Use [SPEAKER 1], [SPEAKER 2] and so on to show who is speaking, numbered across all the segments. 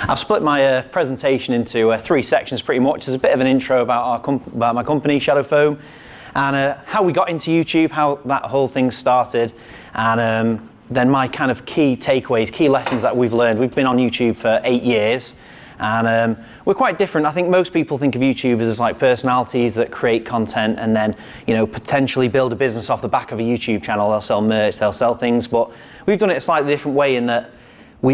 [SPEAKER 1] I've split my presentation into 3 sections pretty much. There's a bit of an intro about my company, Shadow Foam, and how we got into YouTube, how that whole thing started, and then my kind of key takeaways, key lessons that we've learned. We've been on YouTube for 8 years, and we're quite different. I think most people think of YouTubers as like personalities that create content and then, you know, potentially build a business off the back of a YouTube channel. They'll sell merch, they'll sell things, but we've done it a slightly different way in that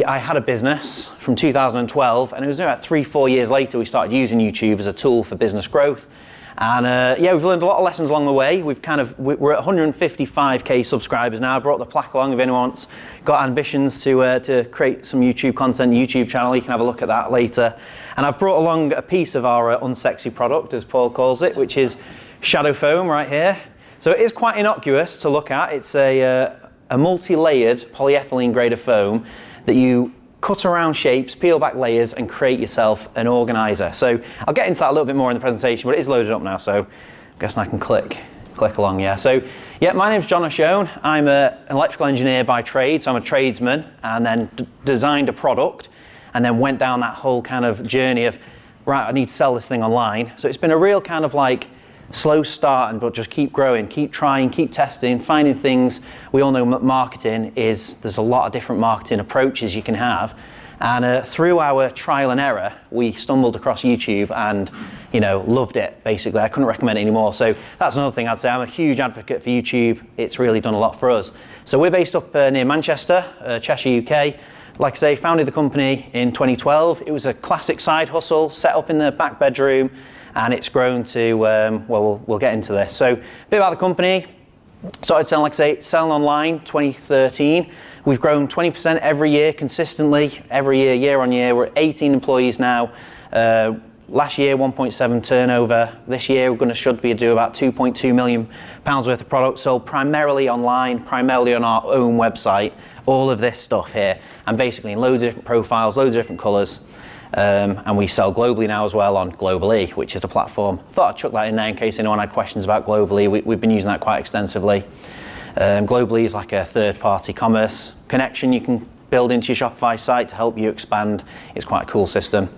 [SPEAKER 1] I had a business from 2012, and it was about 3-4 years later we started using YouTube as a tool for business growth. And yeah, we've learned a lot of lessons along the way. We're at 155k subscribers now. I brought the plaque along if anyone's got ambitions to create some YouTube content, YouTube channel. You can have a look at that later. And I've brought along a piece of our unsexy product, as Paul calls it, which is Shadow Foam right here. So it is quite innocuous to look at. It's a multi-layered polyethylene grade of foam that you cut around shapes, peel back layers, and create yourself an organizer. So I'll get into that a little bit more in the presentation, but it is loaded up now, so I'm guessing I can click along, yeah. So yeah, my name's John O'Shone. I'm an electrical engineer by trade, so I'm a tradesman, and then designed a product, and then went down that whole kind of journey of, right, I need to sell this thing online. So it's been a real kind of like slow starting, but just keep growing, keep trying, keep testing, finding things. We all know marketing there's a lot of different marketing approaches you can have. And through our trial and error, we stumbled across YouTube and, you know, loved it, basically. I couldn't recommend it anymore. So that's another thing I'd say. I'm a huge advocate for YouTube. It's really done a lot for us. So we're based up near Manchester, Cheshire, UK. Like I say, founded the company in 2012. It was a classic side hustle, set up in the back bedroom, and it's grown to, well, we'll get into this. So a bit about the company. Started selling, like I say, selling online 2013. We've grown 20% every year consistently, every year, year on year. We're at 18 employees now. Last year, 1.7 turnover. This year, should be do about 2.2 million pounds worth of products sold primarily online, primarily on our own website. All of this stuff here, and basically in loads of different profiles, loads of different colours. And we sell globally now as well on Globally, which is a platform. Thought I'd chuck that in there in case anyone had questions about Globally. We've been using that quite extensively. Globally is like a third-party commerce connection you can build into your Shopify site to help you expand. It's quite a cool system.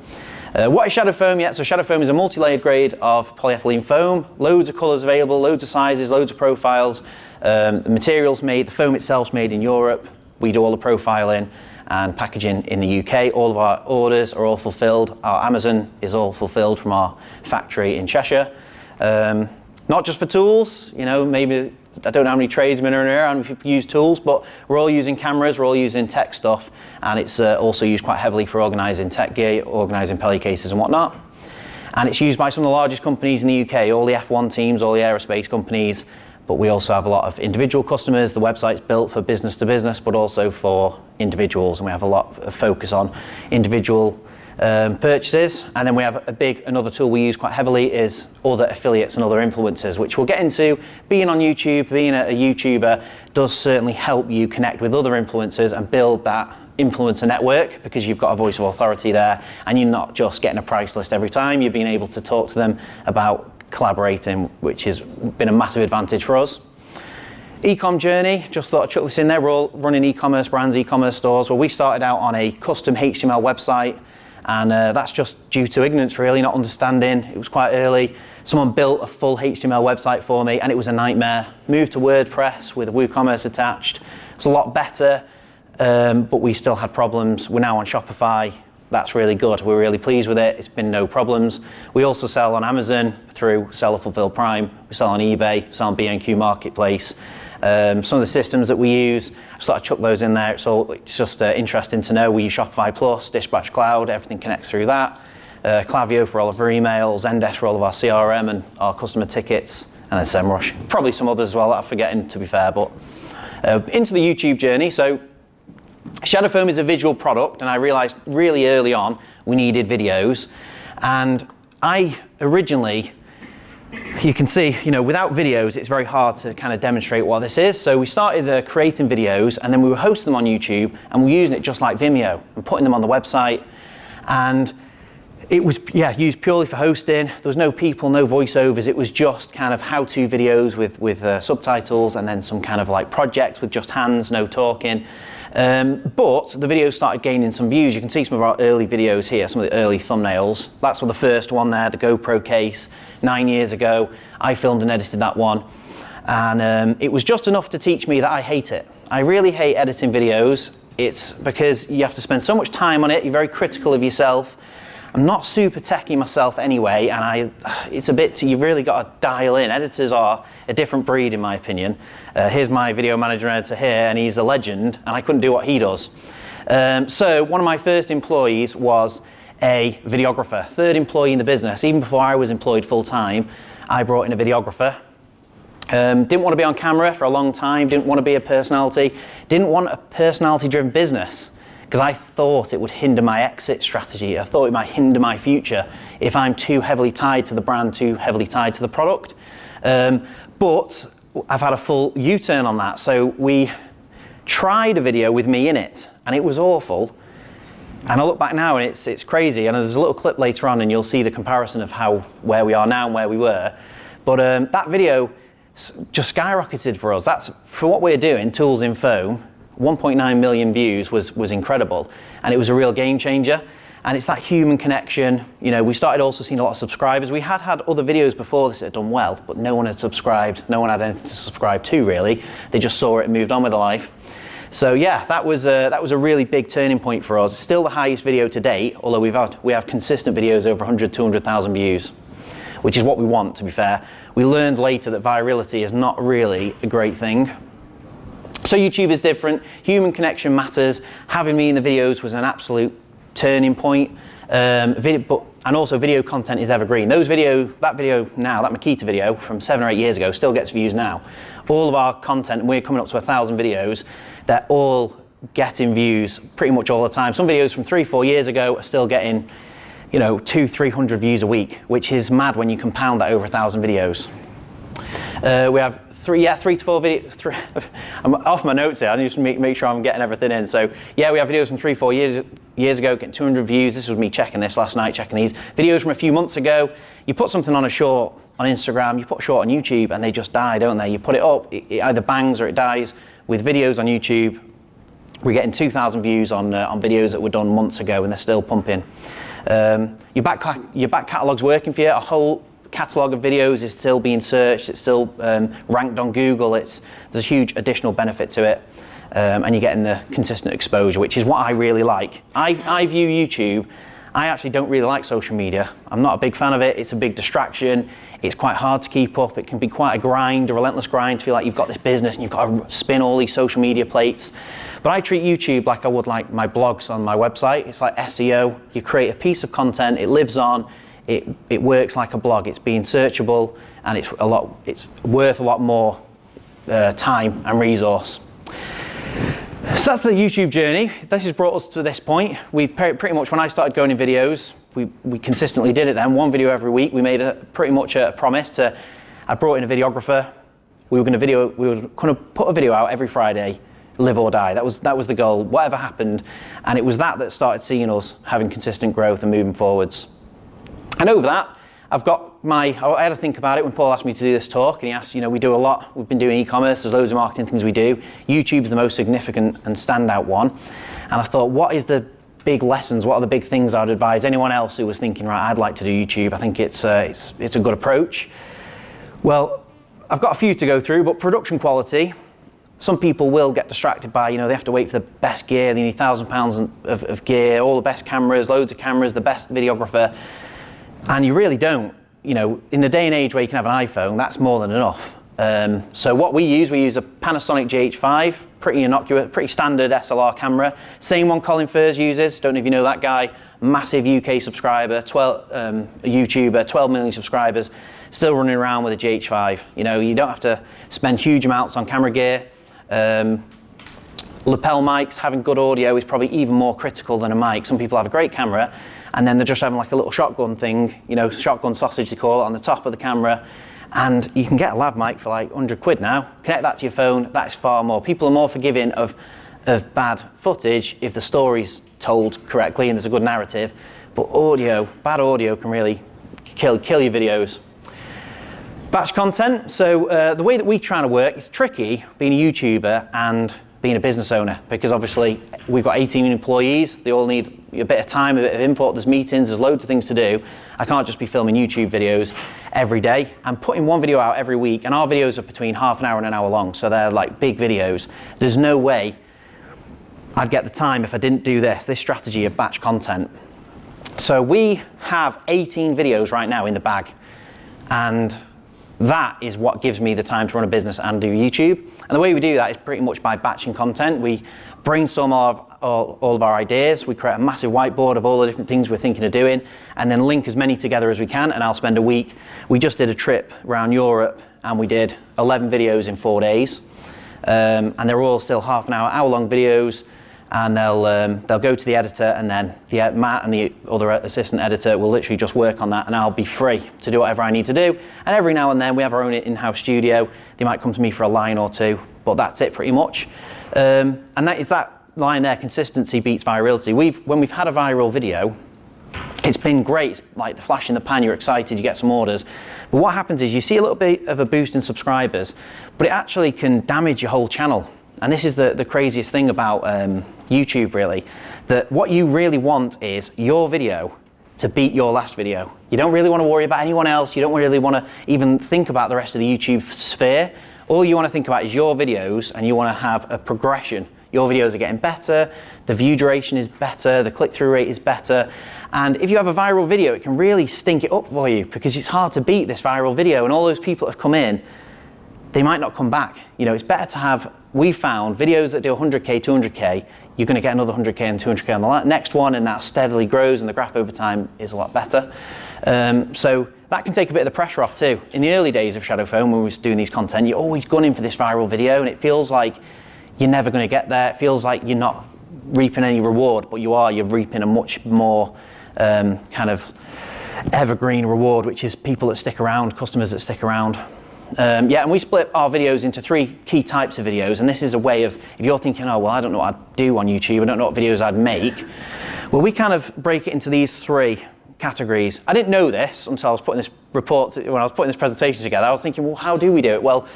[SPEAKER 1] What is Shadow Foam yet? So Shadow Foam is a multi-layered grade of polyethylene foam. Loads of colours available, loads of sizes, loads of profiles. The material's made, the foam itself's made in Europe. We do all the profiling and packaging in the UK. All of our orders are all fulfilled. Our Amazon is all fulfilled from our factory in Cheshire. Not just for tools, you know, maybe, I don't know how many tradesmen are in here, how many people use tools, but we're all using cameras, we're all using tech stuff, and it's also used quite heavily for organising tech gear, organising pelly cases and whatnot. And it's used by some of the largest companies in the UK, all the F1 teams, all the aerospace companies, but we also have a lot of individual customers. The website's built for business to business, but also for individuals, and we have a lot of focus on individual purchases. And then we have another tool we use quite heavily is other affiliates and other influencers, which we'll get into. Being on YouTube, being a YouTuber does certainly help you connect with other influencers and build that influencer network, because you've got a voice of authority there, and you're not just getting a price list every time. You're being able to talk to them about collaborating, which has been a massive advantage for us. E-com journey, just thought I'd chuck this in there. We're all running e-commerce brands, e-commerce stores. Well, we started out on a custom HTML website, and that's just due to ignorance, really, not understanding. It was quite early. Someone built a full HTML website for me, and it was a nightmare. Moved to WordPress with WooCommerce attached. It's a lot better, but we still had problems. We're now on Shopify. That's really good. We're really pleased with it. It's been no problems. We also sell on Amazon through Seller Fulfilled Prime. We sell on eBay, sell on B&Q Marketplace. Some of the systems that we use, I just thought I'd chuck those in there. It's just interesting to know. We use Shopify Plus, Dispatch Cloud, everything connects through that. Klaviyo for all of our emails, Zendesk for all of our CRM and our customer tickets, and then SEMrush. Probably some others as well that I'm forgetting, to be fair, but into the YouTube journey. So Shadow Foam is a visual product, and I realized really early on we needed videos. And I originally, you can see, you know, without videos, it's very hard to kind of demonstrate what this is. So we started creating videos, and then we were hosting them on YouTube, and we were using it just like Vimeo and putting them on the website. And it was, used purely for hosting. There was no people, no voiceovers. It was just kind of how-to videos with subtitles, and then some kind of like project with just hands, no talking. But the videos started gaining some views. You can see some of our early videos here, some of the early thumbnails. That's the first one there, the GoPro case, 9 years ago. I filmed and edited that one. And it was just enough to teach me that I hate it. I really hate editing videos. It's because you have to spend so much time on it, you're very critical of yourself. I'm not super techie myself anyway, and it's a bit, you've really got to dial in. Editors are a different breed in my opinion. Here's my video manager and editor here, and he's a legend, and I couldn't do what he does. So one of my first employees was a videographer, third employee in the business. Even before I was employed full time, I brought in a videographer. Didn't want to be on camera for a long time, didn't want to be a personality, didn't want a personality driven business. Because I thought it would hinder my exit strategy. I thought it might hinder my future if I'm too heavily tied to the brand, too heavily tied to the product. But I've had a full U-turn on that. So we tried a video with me in it, and it was awful. And I look back now, and it's crazy. And there's a little clip later on, and you'll see the comparison of where we are now and where we were. But that video just skyrocketed for us. That's for what we're doing, Tools in Foam. 1.9 million views was incredible, and it was a real game changer. And it's that human connection. You know, we started also seeing a lot of subscribers. We had other videos before this that had done well, but no one had subscribed. No one had anything to subscribe to really. They just saw it and moved on with their life. So yeah, that was a really big turning point for us. It's still the highest video to date, although we have consistent videos over 100, 200,000 views, which is what we want, to be fair. We learned later that virality is not really a great thing. So YouTube is different, human connection matters. Having me in the videos was an absolute turning point. And also video content is evergreen. That video now, that Makita video from 7 or 8 years ago still gets views now. All of our content, we're coming up to 1,000 videos, they're all getting views pretty much all the time. Some videos from 3-4 years ago are still getting, 200-300 views a week, which is mad when you compound that over 1,000 videos. We have 3 to 4 videos. I'm off my notes here. I need to make sure I'm getting everything in. So yeah, we have videos from 3-4 years ago getting 200 views. This was me checking this last night, checking these. Videos from a few months ago. You put something on a short on Instagram, you put a short on YouTube, and they just die, don't they? You put it up, it either bangs or it dies. With videos on YouTube, we're getting 2,000 views on videos that were done months ago, and they're still pumping. Your back catalog's working for you. A whole catalogue of videos is still being searched, it's still ranked on Google, there's a huge additional benefit to it, and you're getting the consistent exposure, which is what I really like. I view YouTube, I actually don't really like social media. I'm not a big fan of it. It's a big distraction, it's quite hard to keep up, it can be quite a grind, a relentless grind to feel like you've got this business and you've got to spin all these social media plates. But I treat YouTube like I would like my blogs on my website. It's like SEO. You create a piece of content, it lives on, it works like a blog. It's being searchable, and it's worth a lot more time and resource. So that's the YouTube journey. This has brought us to this point. We pretty much, when I started going in videos, we consistently did it then, one video every week. We made pretty much a promise I brought in a videographer. We were going to put a video out every Friday, live or die. That was the goal, whatever happened. And it was that started seeing us having consistent growth and moving forwards. And over that, I had to think about it when Paul asked me to do this talk, and he asked, we do a lot, we've been doing e-commerce, there's loads of marketing things we do. YouTube's the most significant and standout one. And I thought, what is the big lessons, what are the big things I'd advise anyone else who was thinking, right, I'd like to do YouTube, I think it's a good approach. Well, I've got a few to go through, but production quality, some people will get distracted by, they have to wait for the best gear, they need £1,000 of gear, all the best cameras, loads of cameras, the best videographer. And you really don't. In the day and age where you can have an iPhone, that's more than enough. So what we use a Panasonic GH5, pretty innocuous, pretty standard SLR camera. Same one Colin Furze uses, don't know if you know that guy, massive UK subscriber, YouTuber, 12 million subscribers, still running around with a GH5. You don't have to spend huge amounts on camera gear. Lapel mics, having good audio is probably even more critical than a mic. Some people have a great camera, and then they're just having like a little shotgun thing, shotgun sausage they call it, on the top of the camera. And you can get a lav mic for like 100 quid now. Connect that to your phone, that's far more. People are more forgiving of bad footage if the story's told correctly and there's a good narrative. But bad audio can really kill your videos. Batch content, so the way that we try to work, it's tricky being a YouTuber and being a business owner, because obviously we've got 18 employees, they all need a bit of time, a bit of input, there's meetings, there's loads of things to do. I can't just be filming YouTube videos every day. I'm putting one video out every week, and our videos are between half an hour and an hour long, so they're like big videos. There's no way I'd get the time if I didn't do this strategy of batch content. So we have 18 videos right now in the bag, and that is what gives me the time to run a business and do YouTube. And the way we do that is pretty much by batching content. We brainstorm all of our ideas, we create a massive whiteboard of all the different things we're thinking of doing, and then link as many together as we can, and I'll spend a week. We just did a trip around Europe, and we did 11 videos in 4 days. And they're all still half an hour, hour-long videos, and they'll go to the editor, and then Matt and the other assistant editor will literally just work on that, and I'll be free to do whatever I need to do. And every now and then we have our own in-house studio. They might come to me for a line or two, but that's it pretty much. And that is that line there: consistency beats virality. When we've had a viral video, it's been great. It's like the flash in the pan, you're excited, you get some orders. But what happens is you see a little bit of a boost in subscribers, but it actually can damage your whole channel. And this is the craziest thing about YouTube, really, that what you really want is your video to beat your last video. You don't really want to worry about anyone else. You don't really want to even think about the rest of the YouTube sphere. All you want to think about is your videos, and you want to have a progression. Your videos are getting better, the view duration is better, the click-through rate is better. And if you have a viral video, it can really stink it up for you, because it's hard to beat this viral video, and all those people that have come in, they might not come back. You know, it's better to have, we found videos that do 100K, 200K, you're gonna get another 100K and 200K on the next one, and that steadily grows, and the graph over time is a lot better. So that can take a bit of the pressure off too. In the early days of Shadow Foam, when we were doing these content, you're always gunning for this viral video, and it feels like you're never gonna get there. It feels like you're not reaping any reward, but you're reaping a much more kind of evergreen reward, which is people that stick around, customers that stick around. And we split our videos into 3 key types of videos, and this is a way of, if you're thinking, oh, well, I don't know what I'd do on YouTube, I don't know what videos I'd make, well, we kind of break it into these 3 categories. I didn't know this until I was putting this report, when I was putting this presentation together. I was thinking, well, how do we do it? Well,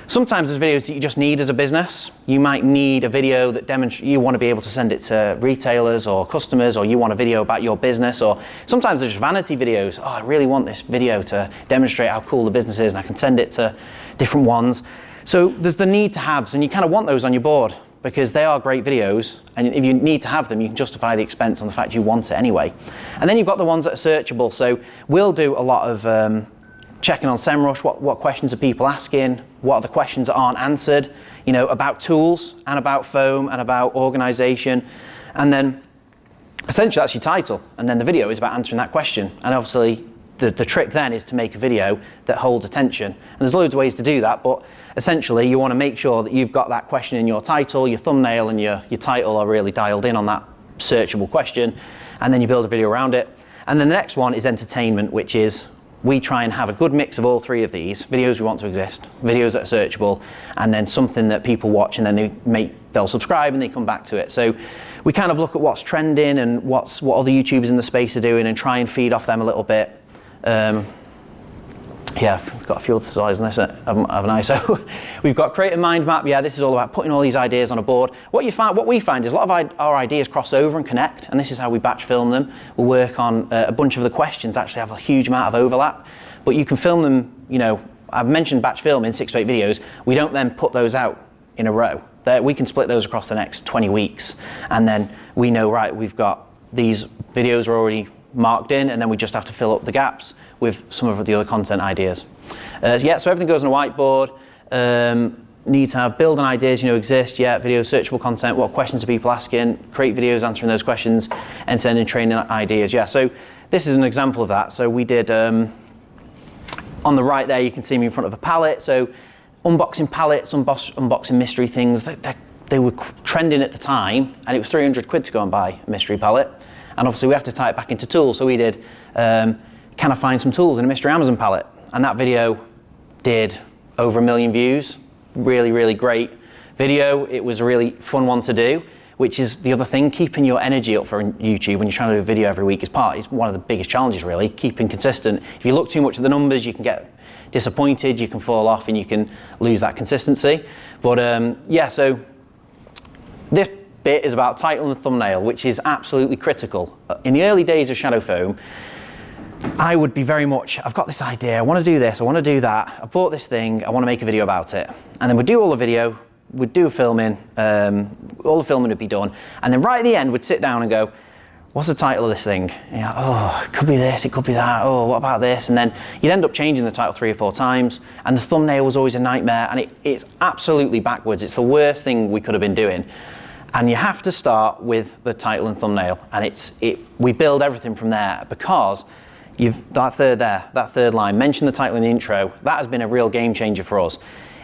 [SPEAKER 1] sometimes there's videos that you just need as a business. You might need a video that demonstrates, you want to be able to send it to retailers or customers, or you want a video about your business, or sometimes there's just vanity videos. Oh, I really want this video to demonstrate how cool the business is, and I can send it to different ones. So there's the need to haves, and you kind of want those on your board because they are great videos, and if you need to have them, you can justify the expense on the fact you want it anyway. And then you've got the ones that are searchable. So we'll do a lot of checking on SEMrush, what questions are people asking, what are the questions that aren't answered, you know, about tools and about foam and about organization. And then essentially that's your title. And then the video is about answering that question. And obviously the trick then is to make a video that holds attention. And there's loads of ways to do that, but essentially you want to make sure that you've got that question in your title, your thumbnail and your title are really dialed in on that searchable question. And then you build a video around it. And then the next one is entertainment, which is we try and have a good mix of all 3 of these. Videos we want to exist, videos that are searchable, and then something that people watch and then they'll subscribe and they come back to it. So we kind of look at what's trending and what other YouTubers in the space are doing and try and feed off them a little bit. Yeah, I've got a few other slides on this, haven't I? So we've got create a mind map. Yeah, this is all about putting all these ideas on a board. What we find is a lot of our ideas cross over and connect, and this is how we batch film them. We'll work on a bunch of the questions actually have a huge amount of overlap, but you can film them, you know, I've mentioned batch film in 6 to 8 videos. We don't then put those out in a row. We can split those across the next 20 weeks, and then we know, right, we've got these videos are already marked in, and then we just have to fill up the gaps with some of the other content ideas. Yeah, so everything goes on a whiteboard. Need to have build on ideas, you know, exist, yeah, video searchable content, what questions are people asking, create videos answering those questions, and sending training ideas. Yeah, so this is an example of that. So we did, on the right there, you can see me in front of a pallet. So unboxing pallets, unboxing mystery things, they were trending at the time, and it was 300 quid to go and buy a mystery pallet. And obviously we have to tie it back into tools. So we did, can I find some tools in a mystery Amazon pallet? And that video did over 1 million views. Really, really great video. It was a really fun one to do, which is the other thing, keeping your energy up for YouTube when you're trying to do a video every week is one of the biggest challenges, really, keeping consistent. If you look too much at the numbers, you can get disappointed, you can fall off, and you can lose that consistency. But yeah, so This bit is about title and thumbnail, which is absolutely critical. In the early days of Shadow Foam, I would be very much, I've got this idea, I want to do this, I want to do that, I bought this thing, I want to make a video about it. And then we'd do all the video, we'd do filming, all the filming would be done, and then right at the end we'd sit down and go, what's the title of this thing? Oh, it could be this, it could be that, oh, what about this? And then you'd end up changing the title 3 or 4 times, and the thumbnail was always a nightmare, and it's absolutely backwards. It's the worst thing we could have been doing. And you have to start with the title and thumbnail, and we build everything from there, because that third line, mention the title in the intro, that has been a real game changer for us.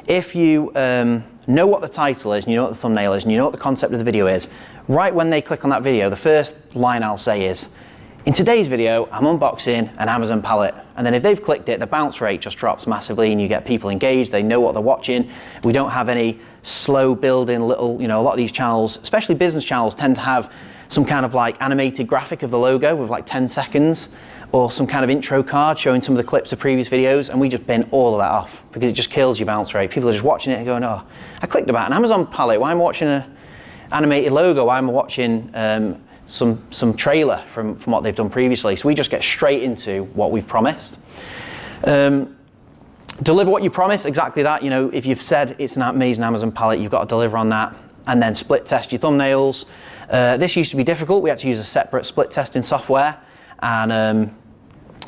[SPEAKER 1] If you know what the title is, and you know what the thumbnail is, and you know what the concept of the video is, right when they click on that video, the first line I'll say is, in today's video, I'm unboxing an Amazon pallet. And then if they've clicked it, the bounce rate just drops massively and you get people engaged, they know what they're watching. We don't have any slow building little, a lot of these channels, especially business channels, tend to have some kind of like animated graphic of the logo with like 10 seconds or some kind of intro card showing some of the clips of previous videos, and we just bin all of that off because it just kills your bounce rate. People are just watching it and going, oh, I clicked about an Amazon pallet, why am I watching an animated logo, why am I watching some trailer from what they've done previously? So we just get straight into what we've promised. Deliver what you promise, exactly that. If you've said it's an amazing Amazon pallet, you've got to deliver on that, and then split test your thumbnails. This used to be difficult. We had to use a separate split testing software, and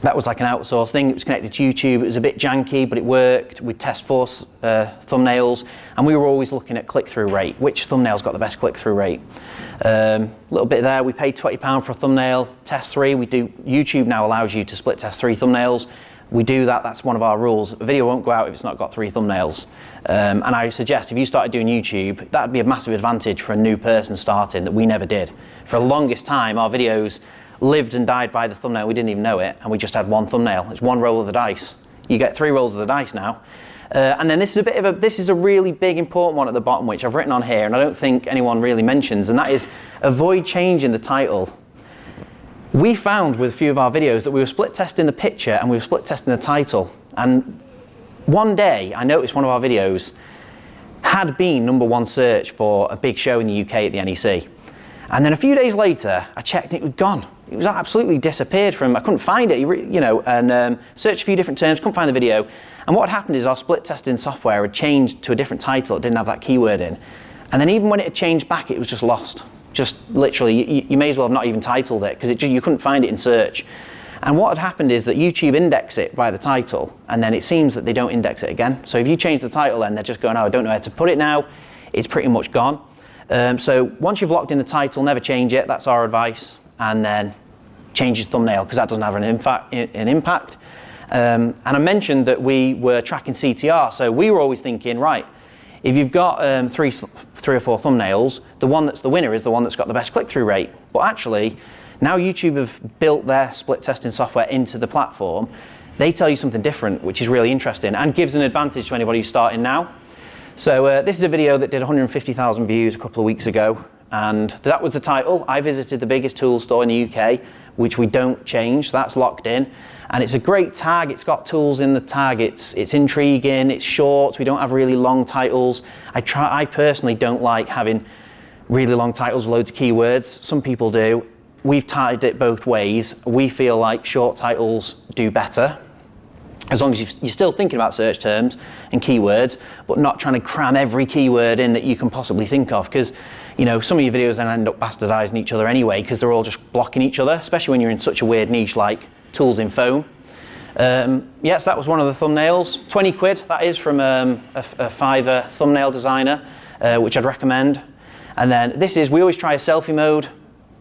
[SPEAKER 1] that was like an outsourced thing. It was connected to YouTube. It was a bit janky, but it worked. We'd test 4 thumbnails, and we were always looking at click-through rate. Which thumbnail's got the best click-through rate? A little bit there. We paid £20 for a thumbnail, test 3. YouTube now allows you to split test 3 thumbnails. We do that. That's one of our rules. A video won't go out if it's not got 3 thumbnails. And I suggest if you started doing YouTube, that'd be a massive advantage for a new person starting that we never did. For the longest time, our videos lived and died by the thumbnail. We didn't even know it, and we just had 1 thumbnail. It's 1 roll of the dice. You get 3 rolls of the dice now. And then this is a really big important one at the bottom, which I've written on here, and I don't think anyone really mentions, and that is avoid changing the title. We found with a few of our videos that we were split testing the picture and we were split testing the title. And one day I noticed one of our videos had been #1 search for a big show in the UK at the NEC. And then a few days later, I checked and it was gone. It was absolutely disappeared from, I couldn't find it, and searched a few different terms, couldn't find the video. And what had happened is our split testing software had changed to a different title, it didn't have that keyword in. And then even when it had changed back, it was just lost. Just literally, you may as well have not even titled it, because you couldn't find it in search. And what had happened is that YouTube index it by the title, and then it seems that they don't index it again. So if you change the title, then they're just going, oh, I don't know where to put it now. It's pretty much gone. So once you've locked in the title, never change it. That's our advice. And then change your thumbnail, because that doesn't have an impact. And I mentioned that we were tracking CTR. So we were always thinking, right, if you've got 3 or 4 thumbnails, the one that's the winner is the one that's got the best click-through rate. But actually, now YouTube have built their split testing software into the platform, they tell you something different, which is really interesting and gives an advantage to anybody who's starting now. So this is a video that did 150,000 views a couple of weeks ago, and that was the title. I visited the biggest tool store in the UK, which we don't change, so that's locked in. And it's a great tag, it's got tools in the tag, it's intriguing, it's short, we don't have really long titles. I personally don't like having really long titles with loads of keywords. Some people do. We've tied it both ways. We feel like short titles do better, as long as you're still thinking about search terms and keywords, but not trying to cram every keyword in that you can possibly think of, because some of your videos then end up bastardizing each other anyway, because they're all just blocking each other, especially when you're in such a weird niche like tools in foam. Yes, that was one of the thumbnails. 20 quid, that is, from a Fiverr thumbnail designer, which I'd recommend. And then we always try a selfie mode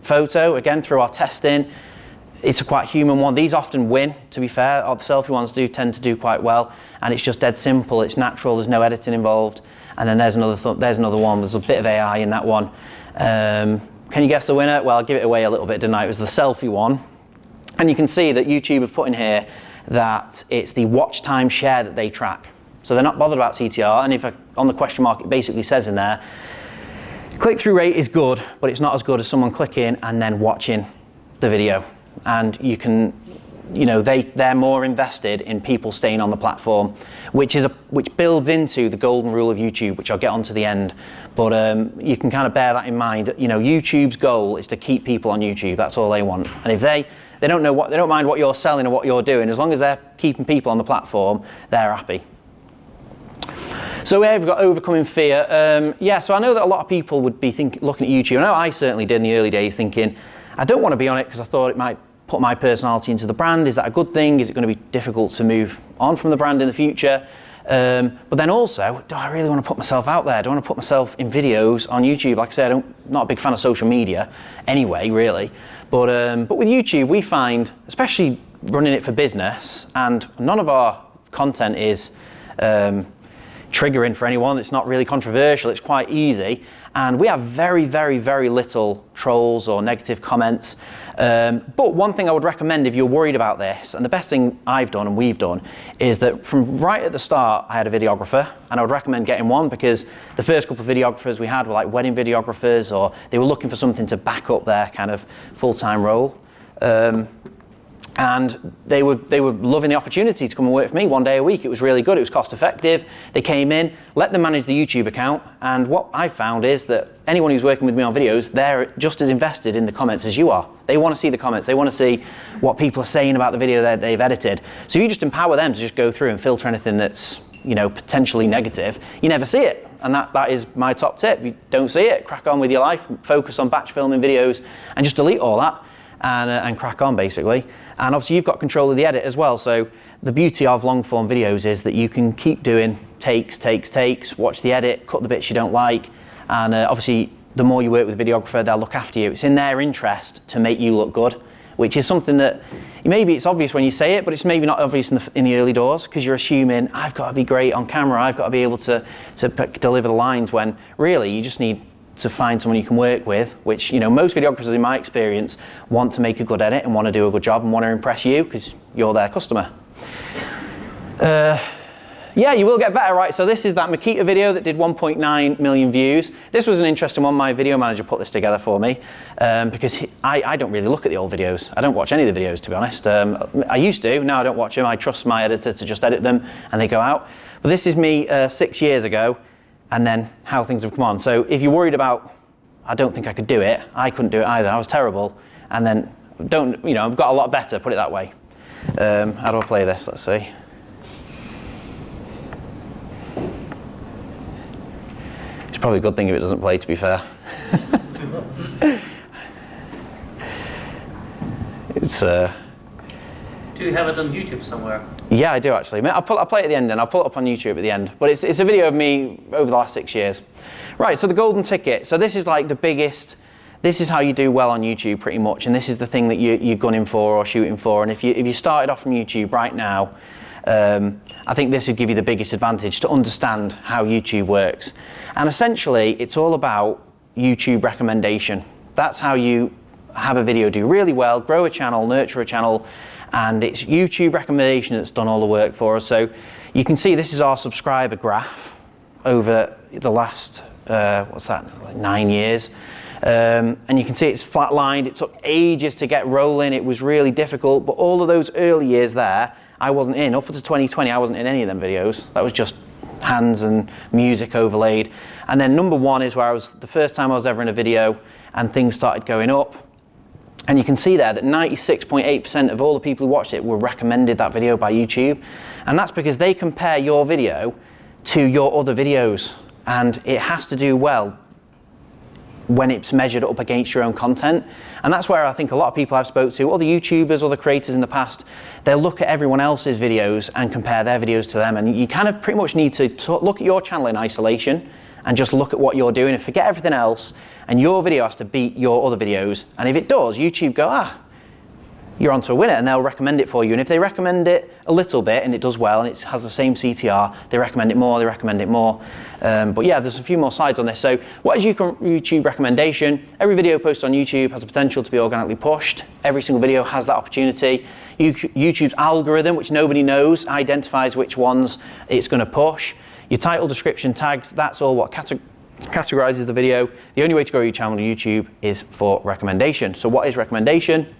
[SPEAKER 1] photo, again, through our testing. It's a quite human one. These often win, to be fair. The selfie ones do tend to do quite well, and it's just dead simple, it's natural, there's no editing involved. And then there's another one, there's a bit of AI in that one. Can you guess the winner? Well, I'll give it away a little bit, didn't I? It was the selfie one. And you can see that YouTube have put in here that it's the watch time share that they track. So they're not bothered about CTR, and on the question mark, it basically says in there, click-through rate is good, but it's not as good as someone clicking and then watching the video. And you can you know, they're more invested in people staying on the platform, which builds into the golden rule of YouTube, which I'll get onto the end. But you can kind of bear that in mind. You know, YouTube's goal is to keep people on YouTube. That's all they want. And if they don't mind what you're selling or what you're doing, as long as they're keeping people on the platform, they're happy. So we've got overcoming fear. So I know that a lot of people would be looking at YouTube. I know I certainly did in the early days, thinking, I don't want to be on it because I thought it might put my personality into the brand. Is that a good thing? Is it going to be difficult to move on from the brand in the future? But then also, do I really want to put myself out there? Do I want to put myself in videos on YouTube? Like I said, I'm not a big fan of social media anyway, really. But with YouTube, we find, especially running it for business, and none of our content is triggering for anyone. It's not really controversial. It's quite easy. And we have very, very, very little trolls or negative comments. But one thing I would recommend if you're worried about this, and the best thing I've done and we've done, is that from right at the start, I had a videographer, and I would recommend getting one, because the first couple of videographers we had were like wedding videographers, or they were looking for something to back up their kind of full-time role. And they were loving the opportunity to come and work for me 1 day a week. It was really good. It was cost effective. They came in, let them manage the YouTube account. And what I found is that anyone who's working with me on videos, they're just as invested in the comments as you are. They want to see the comments. They want to see what people are saying about the video that they've edited. So you just empower them to just go through and filter anything that's, you know, potentially negative. You never see it. And that is my top tip. You don't see it, crack on with your life, focus on batch filming videos, and just delete all that. And crack on, basically. And obviously you've got control of the edit as well. So the beauty of long form videos is that you can keep doing takes, watch the edit, cut the bits you don't like. And obviously the more you work with a videographer, they'll look after you. It's in their interest to make you look good, which is something that maybe it's obvious when you say it, but it's maybe not obvious in the early doors, because you're assuming I've got to be great on camera, I've got to be able to deliver the lines, when really you just need to find someone you can work with, which, you know, most videographers in my experience want to make a good edit and want to do a good job and want to impress you because you're their customer. Yeah, you will get better, right? So this is that Makita video that did 1.9 million views. This was an interesting one. My video manager put this together for me because I don't really look at the old videos. I don't watch any of the videos, to be honest. I used to, now I don't watch them. I trust my editor to just edit them and they go out. But this is me 6 years ago, and then how things have come on. So if you're worried about, I don't think I could do it, I couldn't do it either, I was terrible, and then I've got a lot better, put it that way. How do I play this? Let's see. It's probably a good thing if it doesn't play, to be fair. It's
[SPEAKER 2] Do you have it on YouTube somewhere?
[SPEAKER 1] Yeah, I do actually. I'll play it at the end, and I'll pull it up on YouTube at the end. But it's a video of me over the last 6 years. Right, so the golden ticket. So this is like the biggest, this is how you do well on YouTube pretty much, and this is the thing that you're gunning for or shooting for. And if you started off from YouTube right now, I think this would give you the biggest advantage to understand how YouTube works. And essentially, it's all about YouTube recommendation. That's how you have a video do really well, grow a channel, nurture a channel, and it's YouTube recommendation that's done all the work for us. So you can see this is our subscriber graph over the last, like 9 years. And you can see it's flatlined. It took ages to get rolling. It was really difficult, but all of those early years there, I wasn't in. Up until 2020, I wasn't in any of them videos. That was just hands and music overlaid. And then number one is where I was, the first time I was ever in a video and things started going up. And you can see there that 96.8% of all the people who watched it were recommended that video by YouTube. And that's because they compare your video to your other videos. And it has to do well when it's measured up against your own content. And that's where I think a lot of people I've spoke to, other YouTubers, other creators in the past, they'll look at everyone else's videos and compare their videos to them. And you kind of pretty much need to look at your channel in isolation and just look at what you're doing and forget everything else. And your video has to beat your other videos. And if it does, YouTube go, you're onto a winner, and they'll recommend it for you. And if they recommend it a little bit and it does well and it has the same CTR, they recommend it more, But yeah, there's a few more slides on this. So what is YouTube recommendation? Every video posted on YouTube has the potential to be organically pushed. Every single video has that opportunity. YouTube's algorithm, which nobody knows, identifies which ones it's going to push. Your title, description, tags, that's all what categorizes the video. The only way to grow your channel on YouTube is for recommendation. So what is recommendation?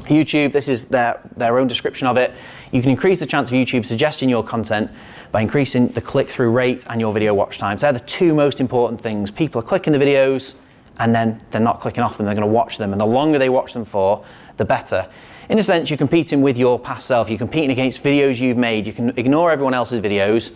[SPEAKER 1] YouTube, this is their own description of it. You can increase the chance of YouTube suggesting your content by increasing the click-through rate and your video watch times. They're the two most important things. People are clicking the videos and then they're not clicking off them, they're going to watch them, and the longer they watch them for, the better. In a sense, you're competing with your past self. You're competing against videos you've made. You can ignore everyone else's videos,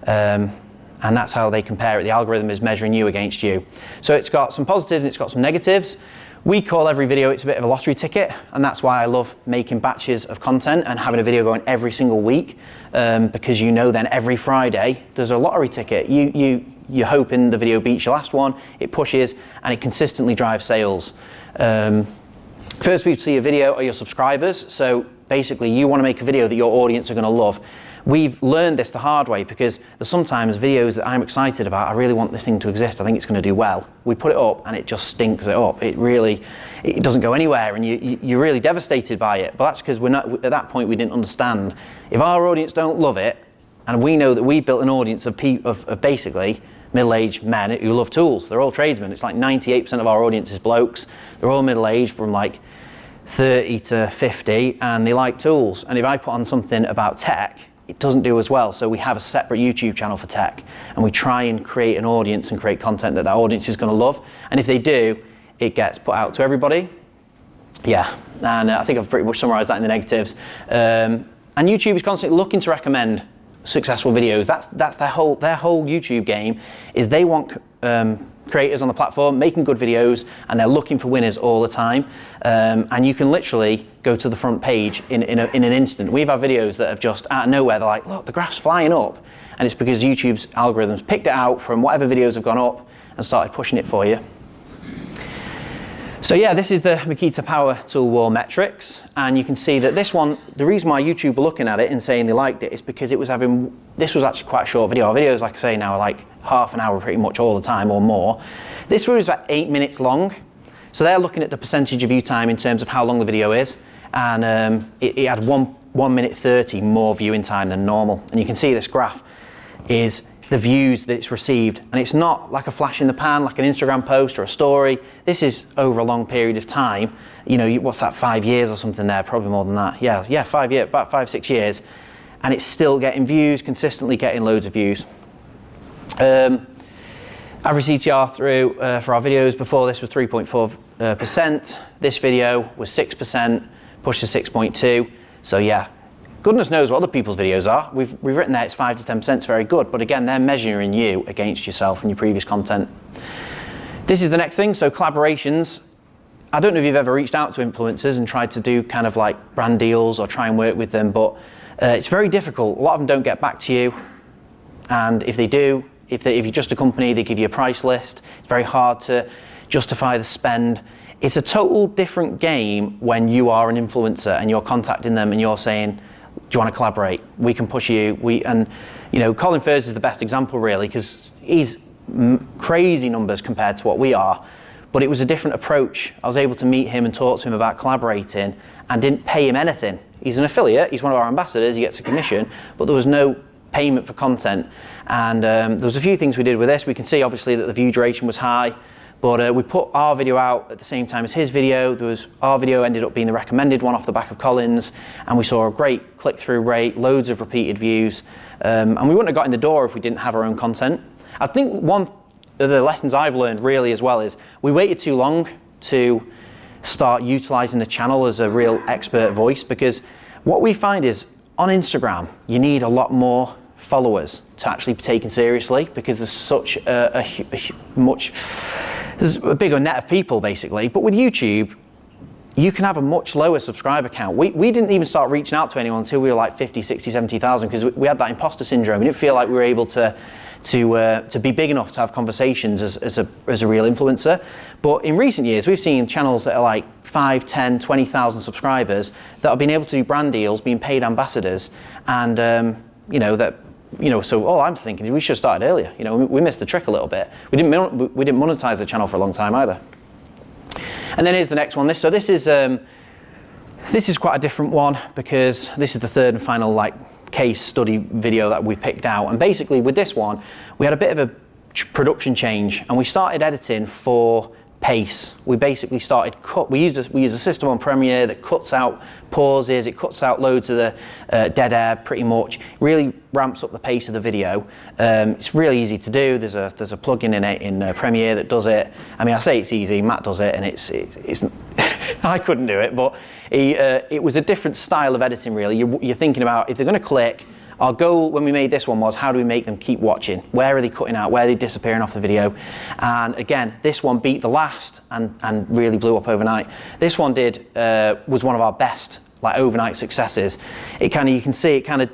[SPEAKER 1] and that's how they compare it. The algorithm is measuring you against you. So it's got some positives and it's got some negatives. We call every video, it's a bit of a lottery ticket, and that's why I love making batches of content and having a video going every single week, because you know then every Friday there's a lottery ticket. You're hoping the video beats your last one, it pushes, and it consistently drives sales. First people to see a video are your subscribers, so basically you want to make a video that your audience are going to love. We've learned this the hard way because there's sometimes videos that I'm excited about, I really want this thing to exist, I think it's going to do well. We put it up and it just stinks it up. It doesn't go anywhere and you're really devastated by it. But that's because at that point we didn't understand. If our audience don't love it, and we know that we built an audience of basically middle-aged men who love tools. They're all tradesmen. It's like 98% of our audience is blokes. They're all middle-aged from like 30 to 50 and they like tools. And if I put on something about tech, it doesn't do as well. So we have a separate YouTube channel for tech and we try and create an audience and create content that audience is going to love. And if they do, it gets put out to everybody. Yeah, and I think I've pretty much summarized that in the negatives. And YouTube is constantly looking to recommend successful videos. That's their whole YouTube game, is they want creators on the platform making good videos, and they're looking for winners all the time. And you can literally go to the front page in an instant. We've had videos that have just out of nowhere, they're like, look, the graph's flying up, and it's because YouTube's algorithms picked it out from whatever videos have gone up and started pushing it for you. So yeah, this is the Makita Power Tool Wall metrics, and you can see that this one, the reason why YouTube were looking at it and saying they liked it is because this was actually quite a short video. Our videos, like I say now, are like half an hour pretty much all the time or more. This one was about 8 minutes long, so they're looking at the percentage of view time in terms of how long the video is, and it had 1 minute 30 more viewing time than normal. And you can see this graph is the views that it's received, and it's not like a flash in the pan like an Instagram post or a story. This is over a long period of time. You know, what's that, 5 years or something there, probably more than that. Yeah, 5 years, about 5-6 years, and it's still getting views, consistently getting loads of views. Average CTR through for our videos before this was 3.4%. This video was 6%, pushed to 6.2. So yeah, goodness knows what other people's videos are. We've written there it's 5 to 10%, it's very good, but again, they're measuring you against yourself and your previous content. This is the next thing, so collaborations. I don't know if you've ever reached out to influencers and tried to do kind of like brand deals or try and work with them, but it's very difficult. A lot of them don't get back to you, and if they do, if you're just a company, they give you a price list. It's very hard to justify the spend. It's a total different game when you are an influencer and you're contacting them and you're saying, do you want to collaborate? We can push you. And you know, Colin Furze is the best example really, because he's crazy numbers compared to what we are, but it was a different approach. I was able to meet him and talk to him about collaborating and didn't pay him anything. He's an affiliate, he's one of our ambassadors, he gets a commission, but there was no payment for content. And there was a few things we did with this. We can see obviously that the view duration was high, but we put our video out at the same time as his video. Our video ended up being the recommended one off the back of Colin's, and we saw a great click-through rate, loads of repeated views, and we wouldn't have got in the door if we didn't have our own content. I think one of the lessons I've learned really as well is we waited too long to start utilizing the channel as a real expert voice, because what we find is on Instagram, you need a lot more followers to actually be taken seriously, because there's such there's a bigger net of people basically. But with YouTube, you can have a much lower subscriber count. We didn't even start reaching out to anyone until we were like 50, 60, 70,000, because we had that imposter syndrome. We didn't feel like we were able to be big enough to have conversations as a real influencer. But in recent years, we've seen channels that are like 5, 10, 20,000 subscribers that have been able to do brand deals, being paid ambassadors, and so all I'm thinking is we should have started earlier. You know, we missed the trick a little bit. We didn't monetize the channel for a long time either. And then here's the next one. This is quite a different one, because this is the third and final case study video that we picked out. And basically with this one, we had a bit of a production change, and we started editing for pace. We basically started we use a system on Premiere that cuts out pauses, it cuts out loads of the dead air pretty much, really ramps up the pace of the video. It's really easy to do. There's a plugin in Premiere that does it. I mean, I say it's easy, Matt does it, and it's I couldn't do it, but it was a different style of editing really. You're thinking about if they're going to click. Our goal when we made this one was how do we make them keep watching? Where are they cutting out? Where are they disappearing off the video? And again, this one beat the last and really blew up overnight. This one was one of our best like overnight successes. You can see it kind of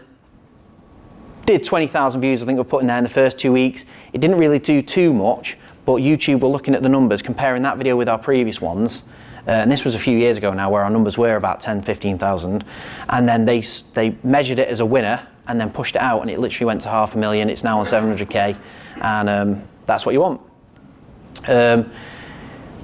[SPEAKER 1] did 20,000 views, I think we're putting there in the first 2 weeks. It didn't really do too much, but YouTube were looking at the numbers, comparing that video with our previous ones. And this was a few years ago now where our numbers were about 10, 15,000. And then they measured it as a winner and then pushed it out and it literally went to 500,000. It's now on 700K and that's what you want.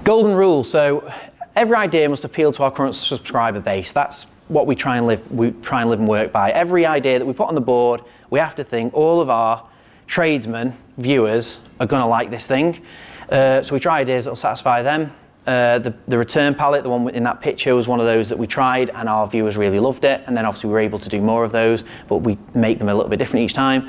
[SPEAKER 1] Golden rule, so every idea must appeal to our current subscriber base. That's what we try and live and work by. Every idea that we put on the board, we have to think all of our tradesmen, viewers are gonna like this thing. So we try ideas that will satisfy them. The return palette, the one in that picture, was one of those that we tried and our viewers really loved it, and then obviously we were able to do more of those, but we make them a little bit different each time.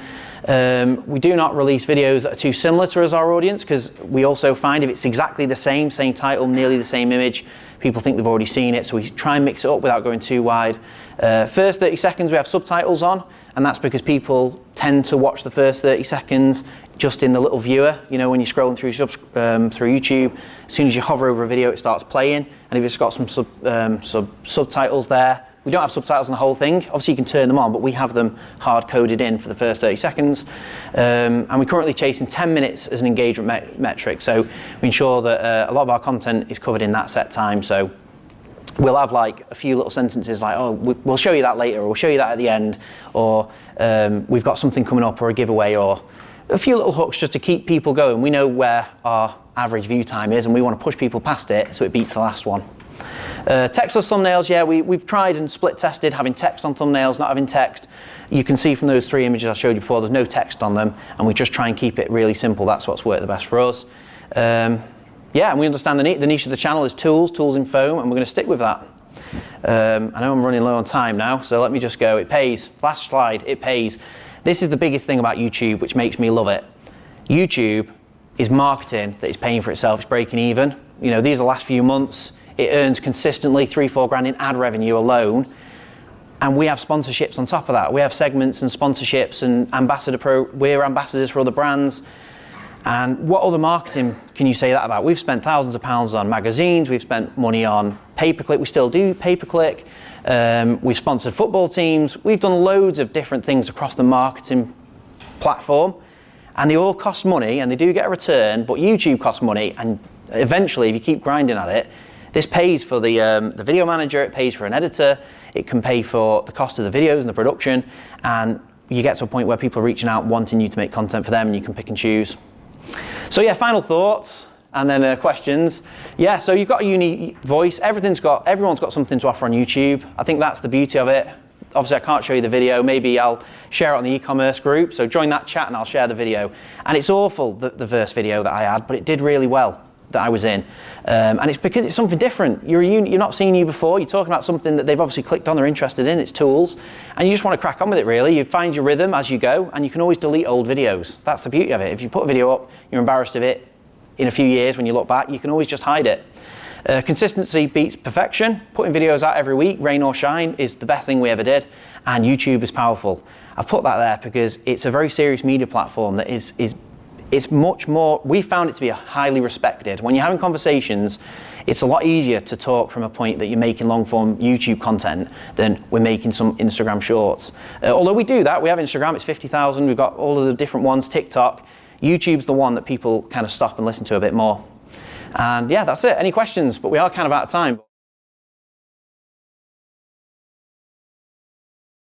[SPEAKER 1] We do not release videos that are too similar to our audience, because we also find if it's exactly the same title, nearly the same image, people think they've already seen it, so we try and mix it up without going too wide. First 30 seconds we have subtitles on, and that's because people tend to watch the first 30 seconds just in the little viewer. You know, when you're scrolling through YouTube, as soon as you hover over a video, it starts playing, and if it's got some subtitles there, we don't have subtitles on the whole thing. Obviously, you can turn them on, but we have them hard-coded in for the first 30 seconds. And we're currently chasing 10 minutes as an engagement metric, so we ensure that a lot of our content is covered in that set time. So we'll have like a few little sentences like, oh, we'll show you that later, or we'll show you that at the end, or we've got something coming up, or a giveaway, or a few little hooks just to keep people going. We know where our average view time is, and we want to push people past it so it beats the last one. Textless thumbnails, yeah, we've tried and split tested having text on thumbnails, not having text. You can see from those 3 images I showed you before, there's no text on them, and we just try and keep it really simple. That's what's worked the best for us. Yeah, and we understand the niche of the channel is tools in foam, and we're going to stick with that. I know I'm running low on time now, so let me just go. It pays. Last slide, it pays. This is the biggest thing about YouTube, which makes me love it. YouTube is marketing that is paying for itself. It's breaking even. You know, these are the last few months. It earns consistently 3-4 grand in ad revenue alone. And we have sponsorships on top of that. We have segments and sponsorships and we're ambassadors for other brands. And what other marketing can you say that about? We've spent thousands of pounds on magazines, we've spent money on pay-per-click, we still do pay-per-click, we've sponsored football teams, we've done loads of different things across the marketing platform, and they all cost money and they do get a return, but YouTube costs money, and eventually if you keep grinding at it, this pays for the video manager, it pays for an editor, it can pay for the cost of the videos and the production, and you get to a point where people are reaching out wanting you to make content for them, and you can pick and choose. So yeah, final thoughts and then questions. Yeah, so you've got a unique voice. Everyone's got something to offer on YouTube. I think that's the beauty of it. Obviously, I can't show you the video. Maybe I'll share it on the e-commerce group. So join that chat and I'll share the video. And it's awful, the first video that I had, but it did really well that I was in. And it's because it's something different. You're not seeing you before. You're talking about something that they've obviously clicked on, they're interested in. It's tools. And you just want to crack on with it, really. You find your rhythm as you go, and you can always delete old videos. That's the beauty of it. If you put a video up, you're embarrassed of it in a few years when you look back, you can always just hide it. Consistency beats perfection. Putting videos out every week, rain or shine, is the best thing we ever did. And YouTube is powerful. I've put that there because it's a very serious media platform that it's much more, we found it to be highly respected. When you're having conversations, it's a lot easier to talk from a point that you're making long form YouTube content than we're making some Instagram shorts. Although we do that, we have Instagram, it's 50,000, we've got all of the different ones, TikTok. YouTube's the one that people kind of stop and listen to a bit more. And yeah, that's it. Any questions? But we are kind of out of time.